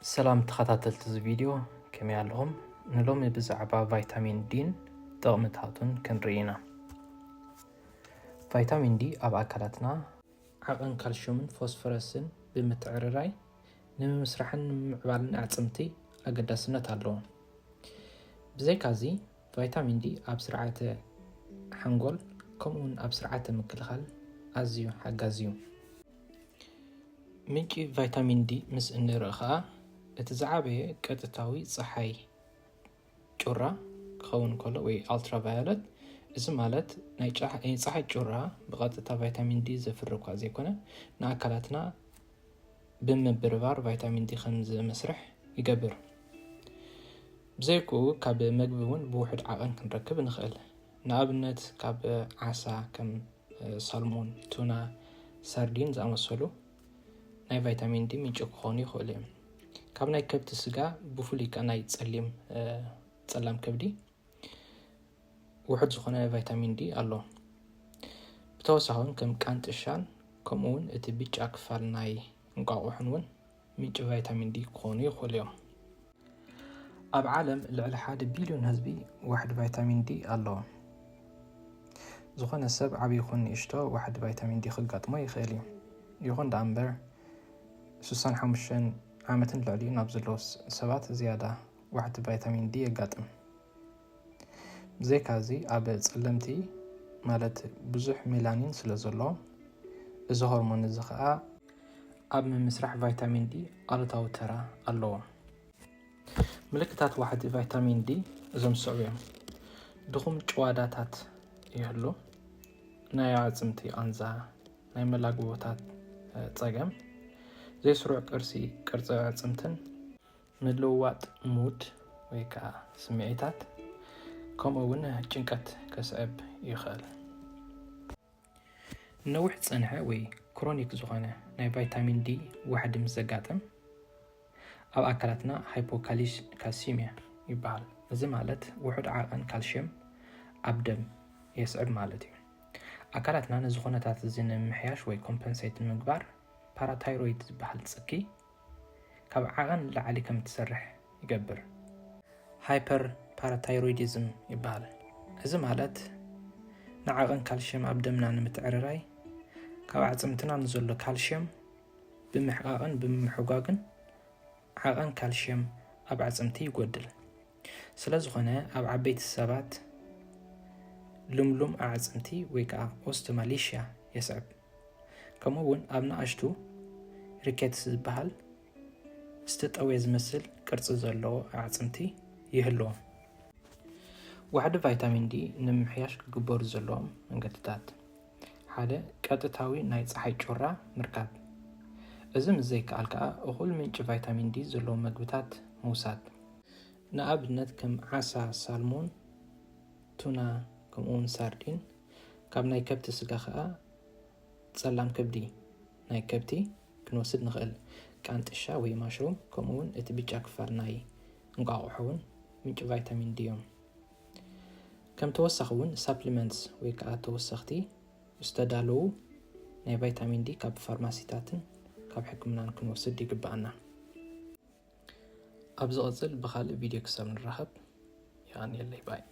سلام تخطاتلت زي فيديو كم يعلهم نلوم بزعبا فيتامين دين طغمتاتون كنرينا فيتامين دي أبا أكلاتنا عقن كالشيوم فوسفورسن بمتعرراي نمسرحن معبالن أعصمتي أقداسنا تالون بزي كازي فيتامين دي أبسرعة حنقول كمون أبسرعة مكلخل أزيو حقازيو منكي فيتامين دي مس إنرخا اتزعبه قطتاوي صحي ጩራ ክኸውን ከሎ ወይ ultraviolet እዚ ማለት ናይ ፀሓይ ጩራ ብቐጥታ ቫይታሚን ዲ ዘፍሪ እኳ ዘይኮነ ንኣካላትና ብምብርባር ቫይታሚን ዲ ከም ዝመስርሕ ይገብር ብዘይኩ ካብ ምግቢ እውን ብውሕድ ዓቐን ክንረክብ ንኽእል ንኣብነት ካብ ዓሳ ከም ሳልሞን ቱና ሳርዲን ዝኣመሰሉ ናይ ቫይታሚን ዲ ምንጭ ክኾኑ ይኽእሉ እዮም ካብ ናይ ከብቲ ስጋ ብፍሉይ ከ ናይ ፀላም ከብዲ ውሕድ ዝኾነ ቫይታሚን ዲ ኣሎ ብተወሳኺ ከም ቃንጥሻን ከምኡውን እቲ ብጫ ክፋል ናይ እንቋቑሖን እውን ምንጭ ቫይታሚን ዲ ክኾኑ ይኽእሉ እዮም ኣብ ዓለም ልዕሊ 1 ቢልዮን ህዝቢ ዋሕድ ቫይታሚን ዲ ኣለዎ ዝኾነ ሰብ ዓብዪ ይኹን ንእሽቶ ዋሕድ ቫይታሚን ዲ ክጋጥሞ ይኽእል እዩ ይኹን ዳ እምበር 65 ዓመትን ልዕሊኡ ናብ ዘለዎ ሰባት ዝያዳ ዋሕድ ቫይታሚን ዲ የጋጥም ብዘይካዚ ኣብ ፀለምቲ ማለት ብዙሕ ሜላኒን ስለ ዘሎ እዚ ሆርሞን እዚ ከዓ ኣብ ምምስራሕ ቫይታሚን ዲ ኣሉታዊ ተራ ኣለዎ ምልክታት ዋሕድ ቫይታሚን ዲ እዞም ሰዑ እዮም ድኹም ጭዋዳታት ይህሉ ናይ ኣዕፅምቲ ኣንዛ ናይ መላግቦታት ፀገም ዘይስሩዕ ቅርፂ ኣዕፅምትን ምልውዋጥ ሙድ ወይ ከዓ ስምዒታት ከምኡውን ጭንቀት ከስዕብ ይኽእል ነዊሕ ፀንሐ ወይ ክሮኒክ ዝኾነ ናይ ቫይታሚን ዲ ዋሕዲ ምስ ዘጋጥም ኣብ ኣካላትና ሃይፖካልሲሚያ ይበሃል እዚ ማለት ውሕድ ዓቐን ካልሽየም ኣብ ደም የስዕብ ማለት እዩ ኣካላትና ነዚ ኩነታት እዚ ንምምሕያሽ ወይ ኮምፐንሴት ንምግባር ፓራታይሮይድ ዝበሃል ፅኪ ካብ ዓቐን ላዕሊ ከም ትሰርሕ ይገብር ሃይፐር ፓራታይሮይዲዝም ይበሃል እዚ ማለት ንዓቐን ካልሽየም ኣብ ደምና ንምትዕርራይ ካብ ኣዕፅምትና ንዘሎ ካልሽየም ብምሕቃቕን ብምሕጓግን ዓቐን ካልሽየም ኣብ ኣዕፅምቲ ይጎድል ስለዝኾነ ኣብ ዓበይቲ ሰባት ልምሉም ኣዕፅምቲ ወይ ከዓ ኦስቶማሌሽያ የስዕብ ከምኡውን ኣብ ንኣሽቱ ሪኬትስ ዝበሃል ዝተጠወየ ዝመስል ቅርፂ ዘለዎ ኣዕፅምቲ ይህልዎ ዋሕዲ ቫይታሚን ዲ ንምምሕያሽ ክግበሩ ዘለዎም መንገድታት ሓደ ቀጥታዊ ናይ ፀሓይ ጩራ ምርካብ እዚ ምስ ዘይከኣል ከዓ እኹል ምንጭ ቫይታሚን ዲ ዘለዎም ምግብታት ምውሳድ ንኣብነት ከም ዓሳ ሳልሞን ቱና ከምኡውን ሳርዲን ካብ ናይ ከብቲ ስጋ ከዓ ፀላም ከብዲ ናይ ከብቲ ክንወስድ ንኽእል ቃንጥሻ ወይ ማሽሩም ከምኡውን እቲ ብጫ ክፋል ናይ እንቋቑሖ እውን ምንጭ ቫይታሚን ዲ እዮም ከም ተወሳኺ እውን ሳፕሊመንትስ ወይ ከዓ ተወሰኽቲ ዝተዳለዉ ናይ ቫይታሚን ዲ ካብ ፋርማሲታትን ካብ ሕክምናን ክንወስድ ይግባአና ኣብ ዝቕፅል ብካልእ ቪድዮ ክሳብ ንራኸብ ይቀኒየለይ ባይ